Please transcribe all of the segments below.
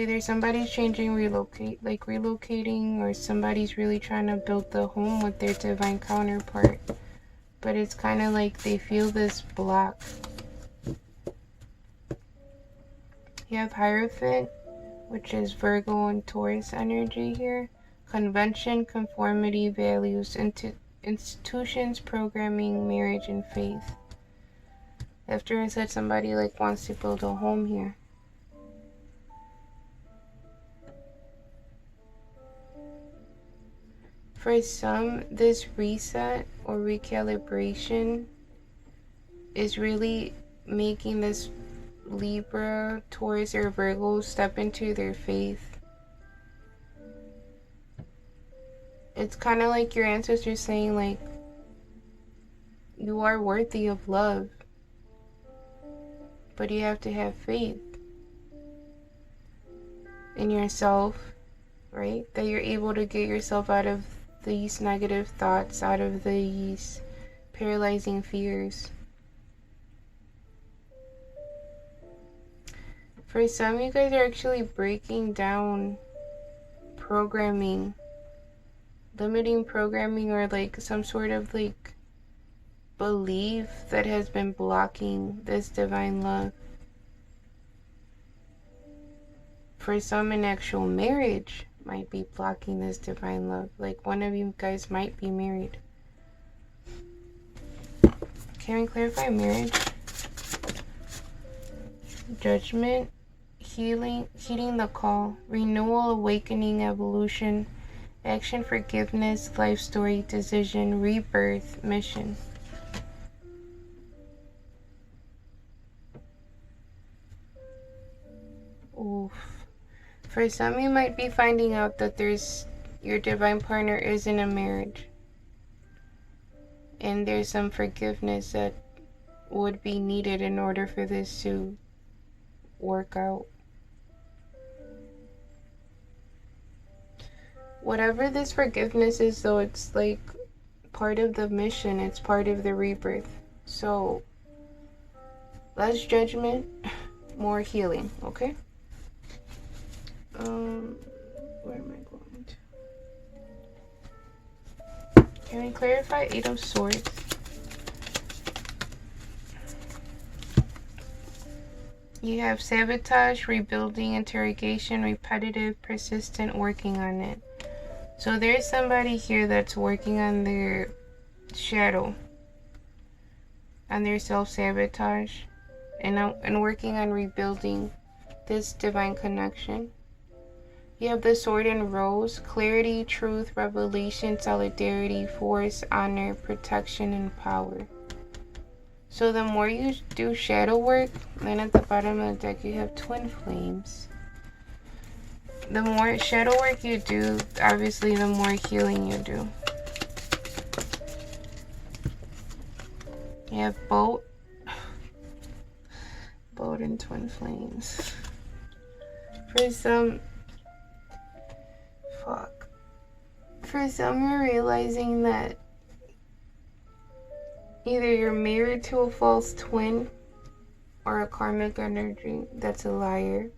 basically there's somebody's relocating, or somebody's really trying to build the home with their divine counterpart. But it's kind of like they feel this block. You have Hierophant, which is Virgo and Taurus energy here. Convention, conformity, values, institutions, programming, marriage, and faith. After I said somebody like wants to build a home here. For some, this reset or recalibration is really making this Libra, Taurus, or Virgo step into their faith. It's kind of like your ancestors saying, like, you are worthy of love, but you have to have faith in yourself, right? That you're able to get yourself out of these negative thoughts, out of these paralyzing fears. For some, you guys are actually breaking down programming, limiting programming, or like some sort of like belief that has been blocking this divine love. For some, an actual marriage might be blocking this divine love. Like one of you guys might be married. Can we clarify marriage? Judgment, healing, heeding the call, renewal, awakening, evolution, action, forgiveness, life story, decision, rebirth, mission. Oof. For some, you might be finding out that your divine partner is in a marriage. And there's some forgiveness that would be needed in order for this to work out. Whatever this forgiveness is, though, it's like part of the mission. It's part of the rebirth. So, less judgment, more healing, okay? Where am I going to? Can we clarify Eight of Swords? You have sabotage, rebuilding, interrogation, repetitive, persistent, working on it. So there's somebody here that's working on their shadow, on their self-sabotage, and working on rebuilding this divine connection. You have the Sword and Rose, clarity, truth, revelation, solidarity, force, honor, protection, and power. So the more you do shadow work, then at the bottom of the deck you have Twin Flames. The more shadow work you do, obviously the more healing you do. You have Boat. Boat and Twin Flames. For some, For some, you're realizing that either you're married to a false twin or a karmic energy that's a liar.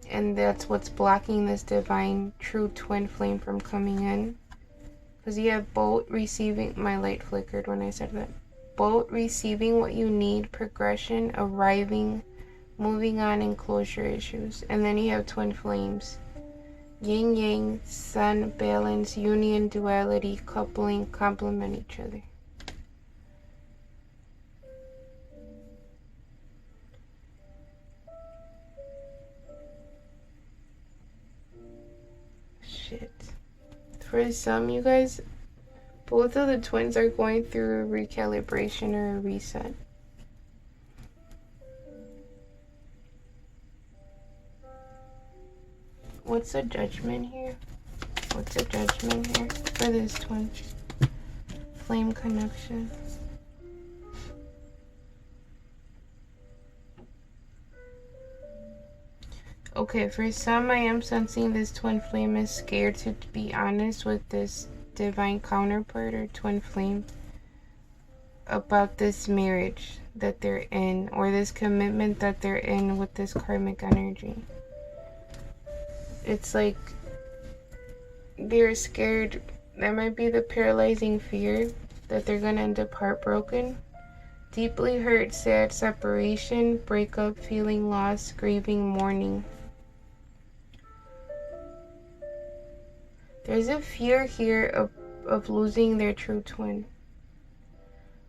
And that's what's blocking this divine true twin flame from coming in. Because you have Boat receiving, my light flickered when I said that. Boat receiving what you need, progression, arriving, moving on, and closure issues. And then you have Twin Flames. Yin Yang, Sun, balance, union, duality, coupling, complement each other. Shit. For some, you guys, both of the twins are going through a recalibration or a reset. What's the judgment here? What's the judgment here for this twin flame connection? Okay, for some, I am sensing this twin flame is scared to be honest with this divine counterpart or twin flame about this marriage that they're in, or this commitment that they're in with this karmic energy. It's like they're scared. That might be the paralyzing fear that they're gonna end up heartbroken. Deeply hurt, sad, separation, breakup, feeling lost, grieving, mourning. There's a fear here of losing their true twin.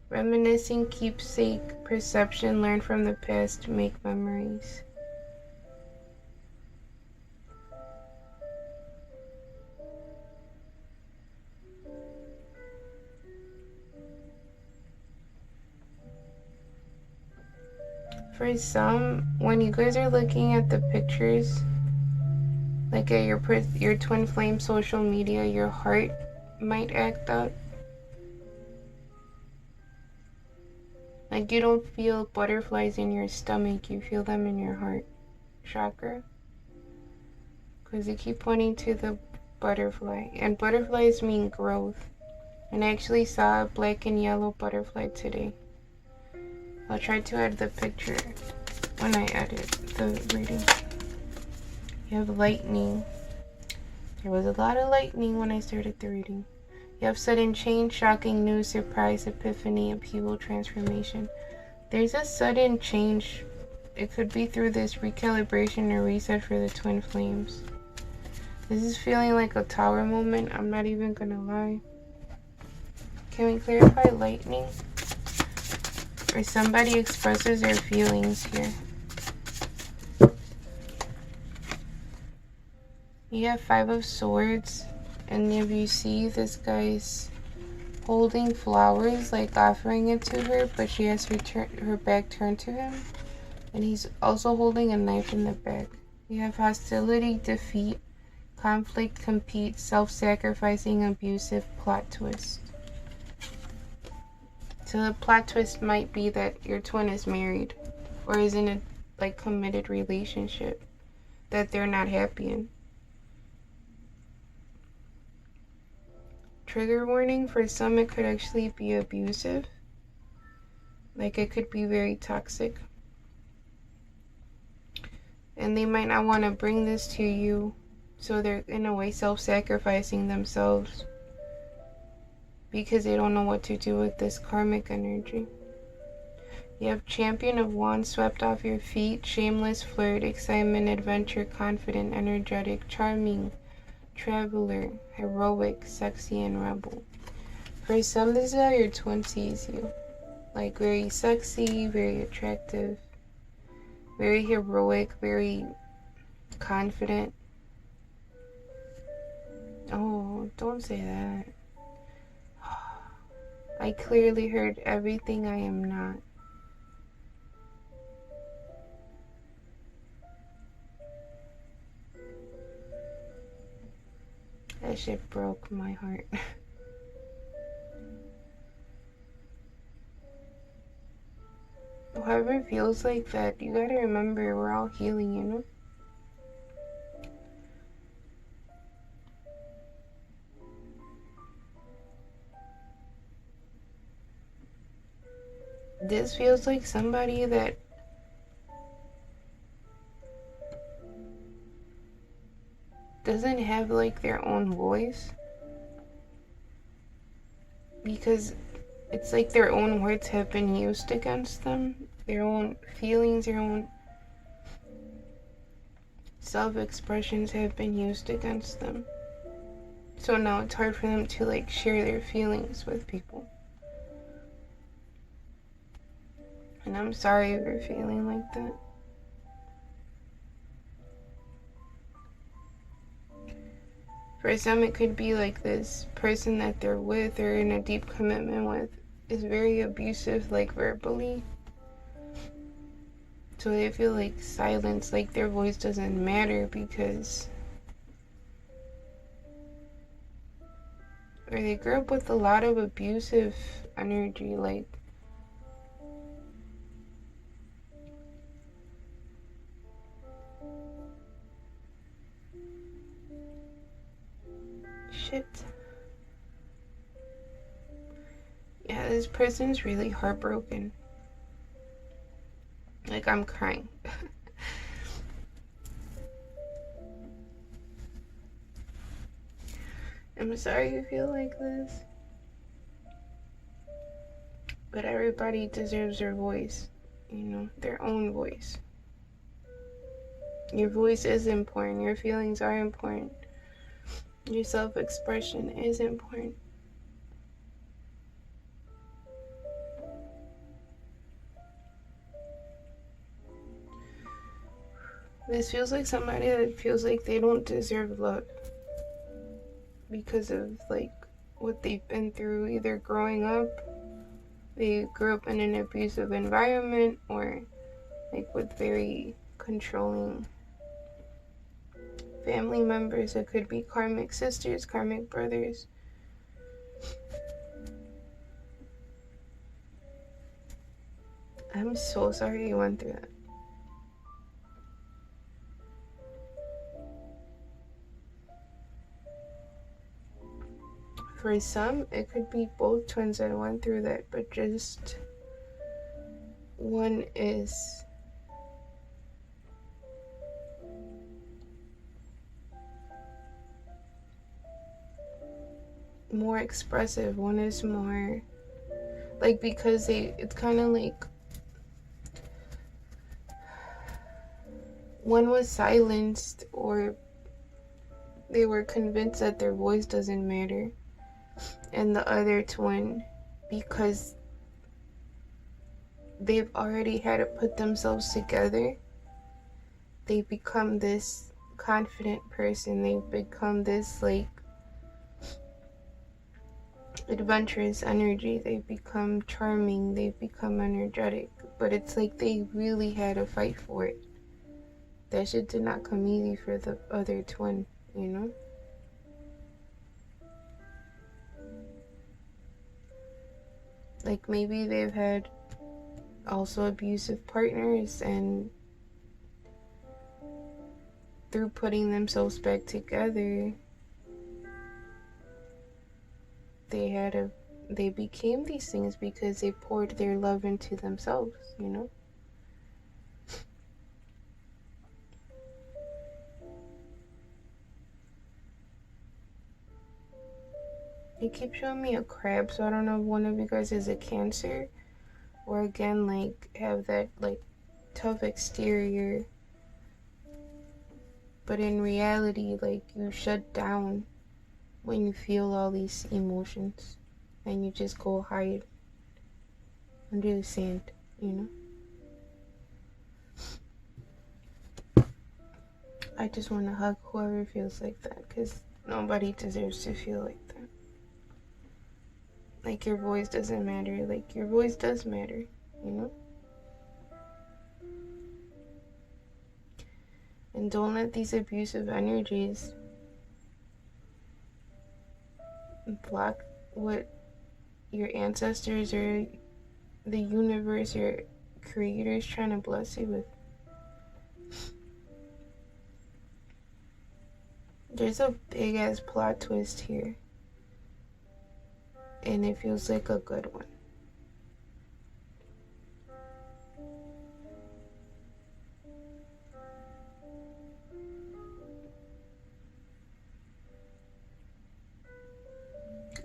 Reminiscing, keepsake, perception, learn from the past, make memories. For some, when you guys are looking at the pictures, like at your twin flame social media, your heart might act up. Like you don't feel butterflies in your stomach, you feel them in your heart chakra. Because they keep pointing to the butterfly. And butterflies mean growth. And I actually saw a black and yellow butterfly today. I'll try to add the picture when I edit the reading. You have lightning. There was a lot of lightning when I started the reading. You have sudden change, shocking news, surprise, epiphany, upheaval, transformation. There's a sudden change. It could be through this recalibration or reset for the twin flames. This is feeling like a tower moment. I'm not even gonna lie. Can we clarify lightning? Or somebody expresses their feelings here. You have 5 of Swords, and if you see, this guy's holding flowers, like offering it to her, but she has her back turned to him, and he's also holding a knife in the back. You have hostility, defeat, conflict, compete, self-sacrificing, abusive, plot twist. So the plot twist might be that your twin is married or is in a like committed relationship that they're not happy in. Trigger warning, for some it could actually be abusive. Like it could be very toxic. And they might not want to bring this to you, so they're in a way self-sacrificing themselves because they don't know what to do with this karmic energy. You have Champion of Wands, swept off your feet, shameless, flirt, excitement, adventure, confident, energetic, charming, traveler, heroic, sexy, and rebel. For some, this is how your twin sees you. Like very sexy, very attractive, very heroic, very confident. Oh, don't say that. I clearly heard everything I am not. That shit broke my heart. Whoever feels like that, you gotta remember we're all healing, you know? This feels like somebody that doesn't have like their own voice, because it's like their own words have been used against them, their own feelings, their own self-expressions have been used against them. So now it's hard for them to like share their feelings with people. And I'm sorry if you're feeling like that. For some, it could be like this person that they're with or in a deep commitment with is very abusive, like verbally. So they feel like silence, like their voice doesn't matter because... Or they grew up with a lot of abusive energy, like... Shit. Yeah, this person's really heartbroken. Like, I'm crying. I'm sorry you feel like this, but everybody deserves their voice, their own voice. Your voice is important. Your feelings are important. Your self-expression is important. This feels like somebody that feels like they don't deserve love because of like what they've been through, either growing up, they grew up in an abusive environment, or like with very controlling family members. It could be karmic sisters, karmic brothers. I'm so sorry you went through that. For some, it could be both twins that went through that, but just one is more expressive. One is more like, because it's kind of like one was silenced, or they were convinced that their voice doesn't matter, and the other twin, because they've already had to put themselves together, they become this confident person. They've become this like adventurous energy. They've become charming. They've become energetic. But it's like they really had to fight for it. That shit did not come easy for the other twin, Like maybe they've had also abusive partners, and through putting themselves back together, they became these things because they poured their love into themselves, It keeps showing me a crab, so I don't know if one of you guys is a Cancer, or again, like, have that, like, tough exterior, but in reality, like, you shut down when you feel all these emotions, and you just go hide under the sand, I just want to hug whoever feels like that, because nobody deserves to feel like that. Like, your voice doesn't matter. Like, your voice does matter, And don't let these abusive energies block what your ancestors or the universe, your creator, is trying to bless you with. There's a big ass plot twist here, and it feels like a good one.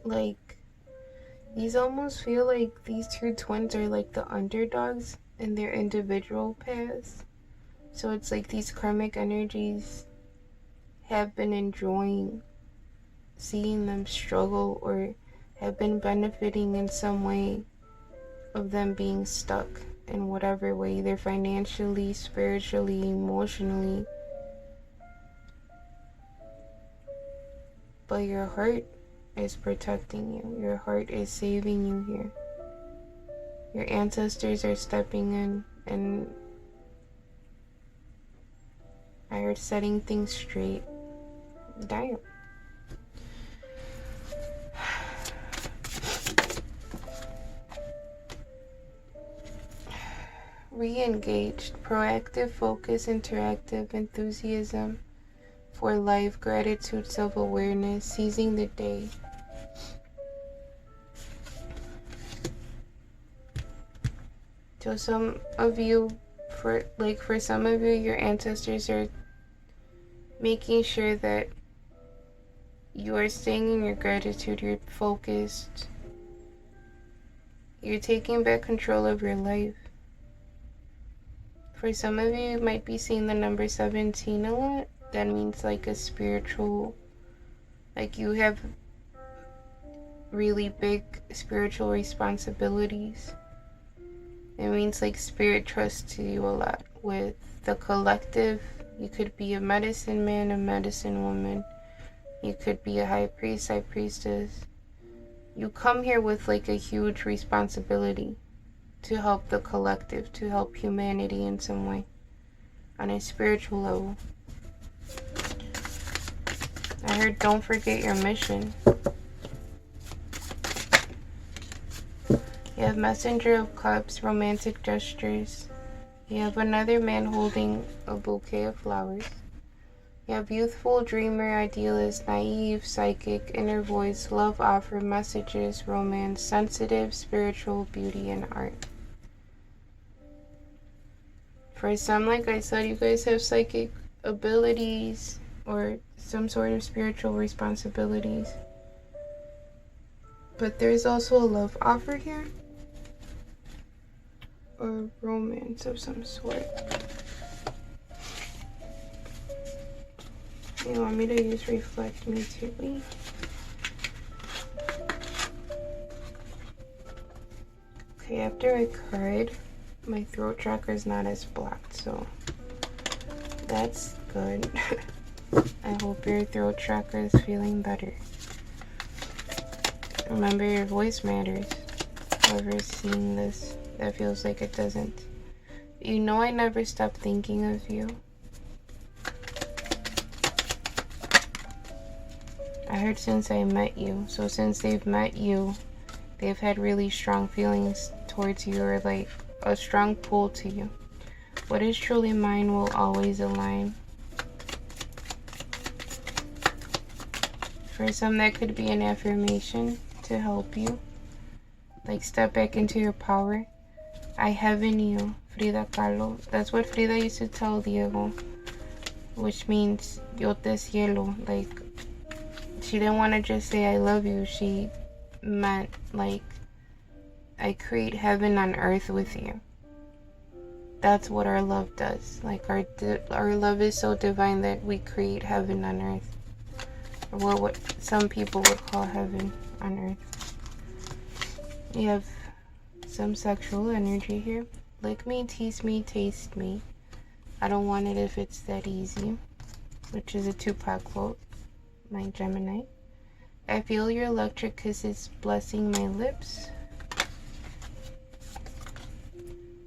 Like, these almost feel like these two twins are like the underdogs in their individual paths. So it's like these karmic energies have been enjoying seeing them struggle, or have been benefiting in some way of them being stuck in whatever way, either financially, spiritually, emotionally. But your heart is protecting you. Your heart is saving you here. Your ancestors are stepping in and are setting things straight. Damn. Re-engaged, proactive focus, interactive enthusiasm for life, gratitude, self-awareness, seizing the day. So some of you, for some of you, your ancestors are making sure that You are staying in your gratitude. You're focused. You're taking back control of your life. For some of you, you might be seeing the number 17 a lot. That means like a spiritual, like you have really big spiritual responsibilities. It means like spirit trusts you a lot. With the collective, you could be a medicine man, a medicine woman. You could be a high priest, high priestess. You come here with like a huge responsibility to help the collective, to help humanity in some way, on a spiritual level. I heard don't forget your mission. You have Messenger of Cups, romantic gestures. You have another man holding a bouquet of flowers. You have youthful, dreamer, idealist, naive, psychic, inner voice, love offer, messages, romance, sensitive, spiritual, beauty, and art. For some, like I said, you guys have psychic abilities or some sort of spiritual responsibilities. But there's also a love offer here, or romance of some sort. You want me to use Reflect Me too? Okay, after I cried, my throat chakra is not as blocked, so that's good. I hope your throat chakra is feeling better. Remember, your voice matters. Whoever's seeing this, that feels like it doesn't. You know I never stop thinking of you. I heard since I met you. So since they've met you, they've had really strong feelings towards you, or like a strong pull to you. What is truly mine will always align. For some, that could be an affirmation to help you. Like, step back into your power. I have in you, Frida Kahlo. That's what Frida used to tell Diego, which means yo te cielo. Like, she didn't want to just say I love you. She meant like I create heaven on earth with you. That's what our love does. Like, our love is so divine that we create heaven on earth, or what some people would call heaven on earth. You have some sexual energy here. Lick me, tease me, taste me. I don't want it if it's that easy, which is a Tupac quote, my Gemini. I feel your electric kisses blessing my lips.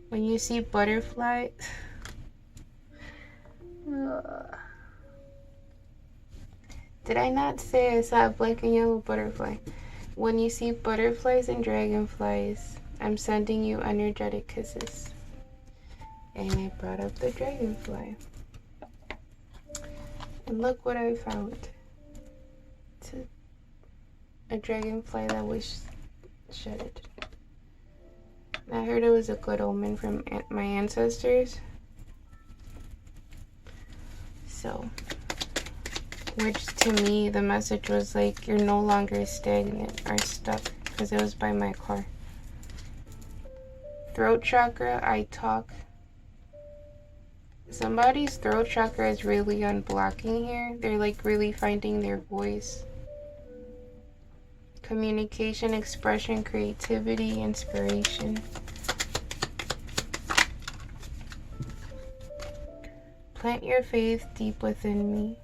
When you see butterfly, did I not say I saw a black and yellow butterfly? When you see butterflies and dragonflies, I'm sending you energetic kisses. And I brought up the dragonfly. And look what I found. It's a dragonfly that was shedded. I heard it was a good omen from my ancestors. So, which to me, the message was like, you're no longer stagnant or stuck, because it was by my car. Throat chakra, I talk. Somebody's throat chakra is really unblocking here. They're like really finding their voice. Communication, expression, creativity, inspiration. Plant your faith deep within me.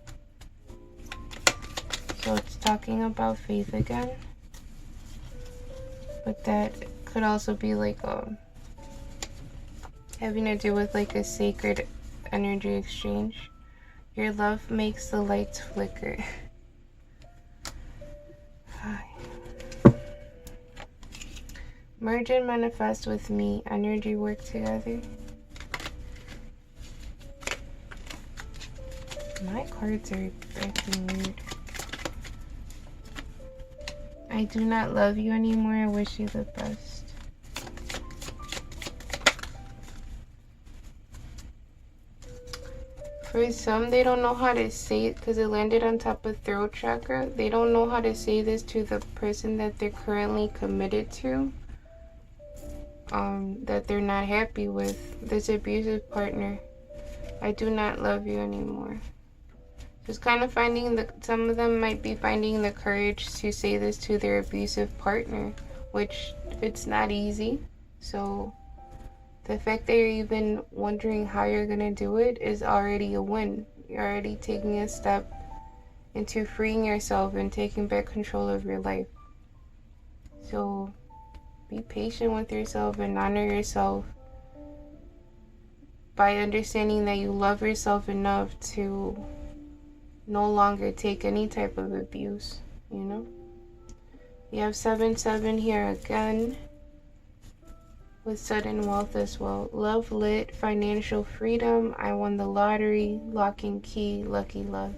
So it's talking about faith again. But that could also be like having to do with like a sacred energy exchange. Your love makes the lights flicker. Merge and manifest with me. Energy work together. My cards are acting weird. I do not love you anymore. I wish you the best. For some, they don't know how to say it because it landed on top of throat chakra. They don't know how to say this to the person that they're currently committed to. That they're not happy with. This abusive partner. I do not love you anymore. Just kind of finding some of them might be finding the courage to say this to their abusive partner, which it's not easy. So the fact that you're even wondering how you're gonna do it is already a win. You're already taking a step into freeing yourself and taking back control of your life. So be patient with yourself and honor yourself by understanding that you love yourself enough to no longer take any type of abuse, you know? You have 7-7 here again with sudden wealth as well. Love lit, financial freedom, I won the lottery, lock and key, lucky love.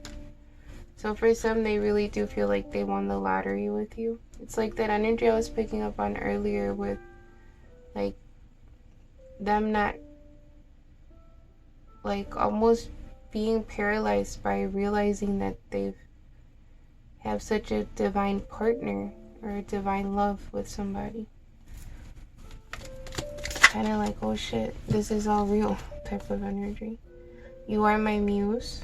So for some, they really do feel like they won the lottery with you. It's like that energy I was picking up on earlier with like them not like almost being paralyzed by realizing that they have such a divine partner or a divine love with somebody. Kind of like, oh shit, this is all real type of energy. You are my muse.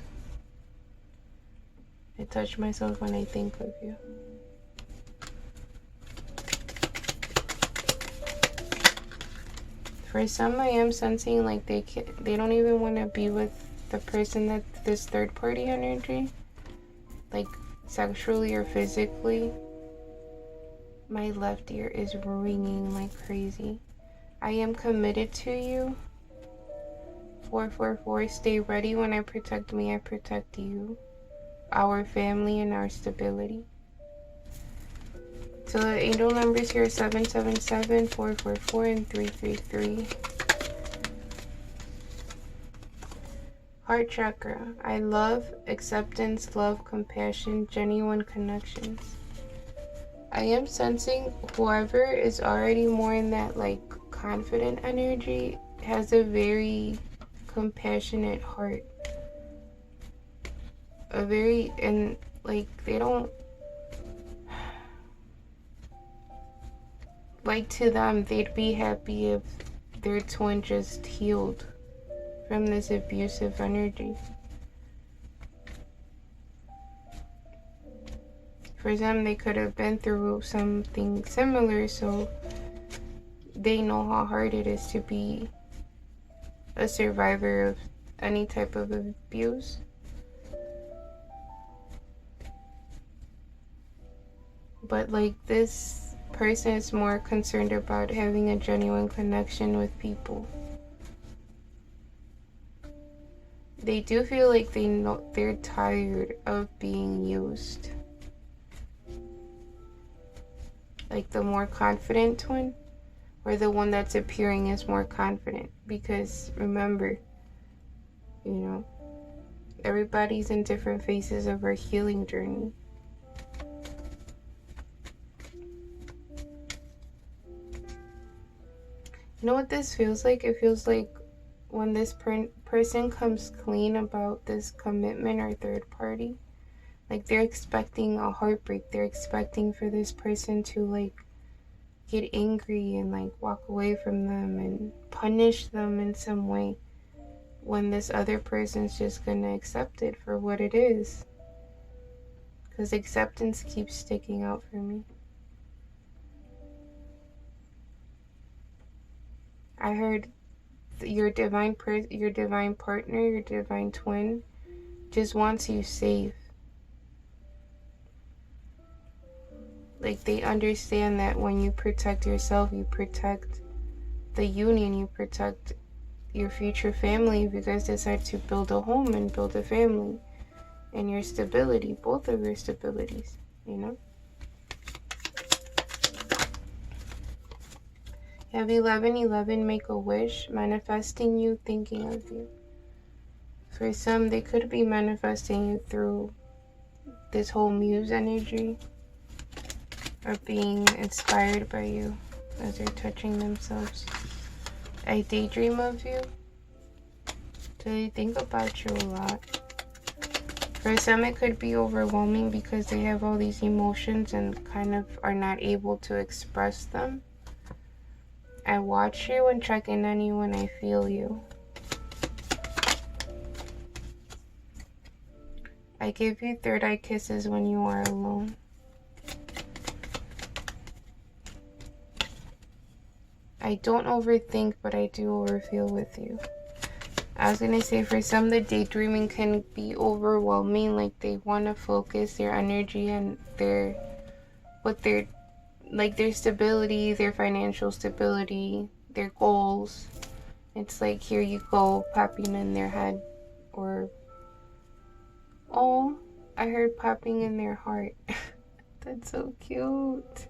I touch myself when I think of you. For some, I am sensing like they don't even want to be with the person that this third party energy, like sexually or physically. My left ear is ringing like crazy. I am committed to you. 444, stay ready. When I protect me, I protect you, our family, and our stability. So the angel numbers here are 777, 444, and 333. Heart chakra. I love, acceptance, love, compassion, genuine connections. I am sensing whoever is already more in that like confident energy has a very compassionate heart. And like they don't, like to them, they'd be happy if their twin just healed from this abusive energy. For them, they could have been through something similar, so they know how hard it is to be a survivor of any type of abuse. But like this person is more concerned about having a genuine connection with people. They do feel like they know they're tired of being used. Like the more confident twin, or the one that's appearing as more confident. Because remember, you know, everybody's in different phases of our healing journey. You know what this feels like? It feels like when this person comes clean about this commitment or third party, like they're expecting a heartbreak. They're expecting for this person to like get angry and like walk away from them and punish them in some way, when this other person's just gonna accept it for what it is. Because acceptance keeps sticking out for me. I heard your divine partner, your divine twin just wants you safe. Like they understand that when you protect yourself, you protect the union, you protect your future family if you guys decide to build a home and build a family, and your stability, both of your stabilities, you know? You have 1111, make a wish, manifesting you, thinking of you. For some, they could be manifesting you through this whole muse energy, or being inspired by you as they're touching themselves. I daydream of you. So they think about you a lot. For some, it could be overwhelming because they have all these emotions and kind of are not able to express them. I watch you and check in on you when I feel you. I give you third eye kisses when you are alone. I don't overthink, but I do overfeel with you. I was going to say, for some, the daydreaming can be overwhelming. Like, they want to focus their energy and their stability, their financial stability, their goals. It's like, here you go, popping in their head. Or, oh, I heard popping in their heart. That's so cute.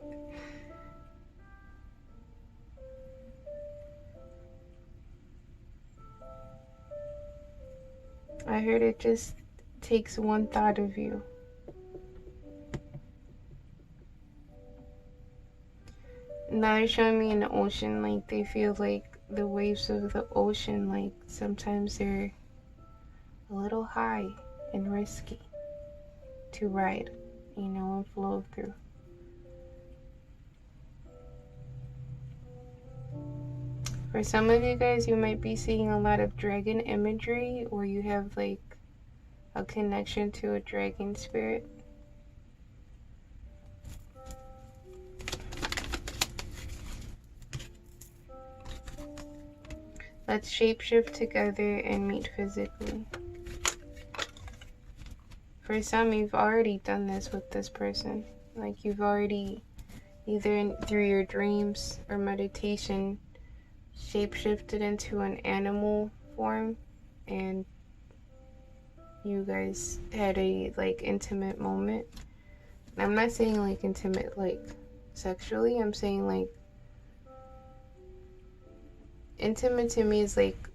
I heard it just takes one thought of you. Now they're showing me in the ocean, like they feel like the waves of the ocean, like sometimes they're a little high and risky to ride, and flow through. For some of you guys, you might be seeing a lot of dragon imagery, or you have like a connection to a dragon spirit. Let's shapeshift together and meet physically. For some, you've already done this with this person. Like, you've already, either through your dreams or meditation, shapeshifted into an animal form, and you guys had a intimate moment. I'm not saying like intimate like sexually, I'm saying like intimate to me is like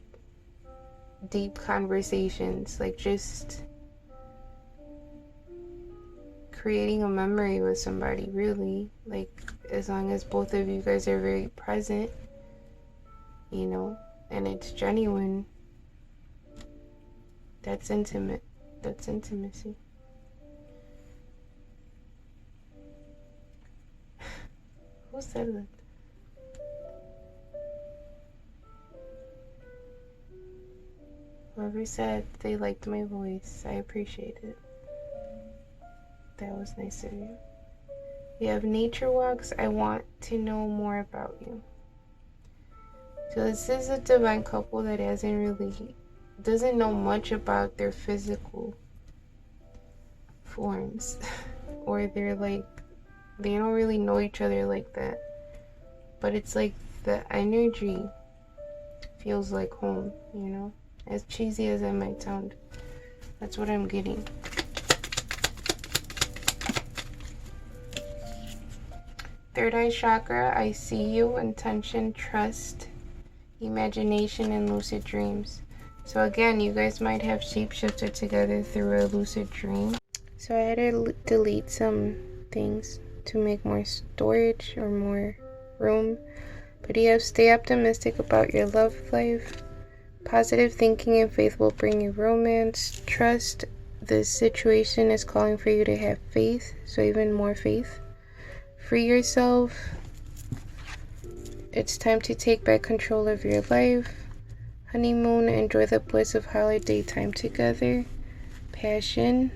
deep conversations, like just creating a memory with somebody, really. Like, as long as both of you guys are very present, and it's genuine, that's intimate. That's intimacy. Who said that? Whoever said they liked my voice, I appreciate it. That was nice of you. You have nature walks. I want to know more about you. So this is a divine couple that doesn't know much about their physical forms. Or they don't really know each other like that. But it's like the energy feels like home, As cheesy as that might sound, that's what I'm getting. Third eye chakra, I see you, intention, trust, imagination, and lucid dreams. So again, you guys might have shapeshifted together through a lucid dream. So I had to delete some things to make more storage or more room. But you have stay optimistic about your love life. Positive thinking and faith will bring you romance. Trust, this situation is calling for you to have faith, so even more faith. Free yourself. It's time to take back control of your life. Honeymoon, enjoy the bliss of holiday time together. Passion,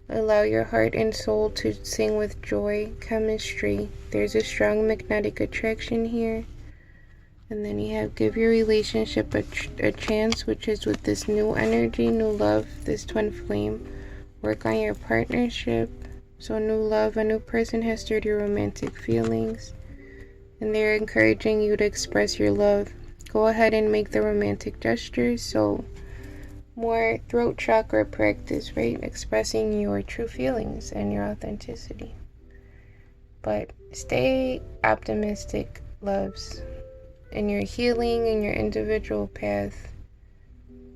allow your heart and soul to sing with joy. Chemistry, there's a strong magnetic attraction here. And then you have give your relationship a chance, which is with this new energy, new love, this twin flame. Work on your partnership. So new love, a new person has stirred your romantic feelings, and they're encouraging you to express your love. Go ahead and make the romantic gestures. So more throat chakra practice, right? Expressing your true feelings and your authenticity. But stay optimistic, loves, in your healing and your individual path,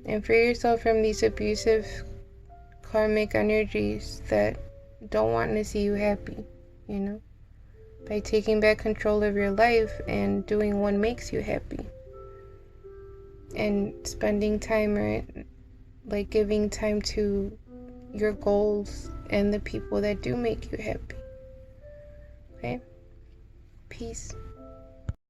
and free yourself from these abusive karmic energies that don't want to see you happy, by taking back control of your life and doing what makes you happy. and spending time, or like giving time to your goals and the people that do make you happy. Okay? Peace.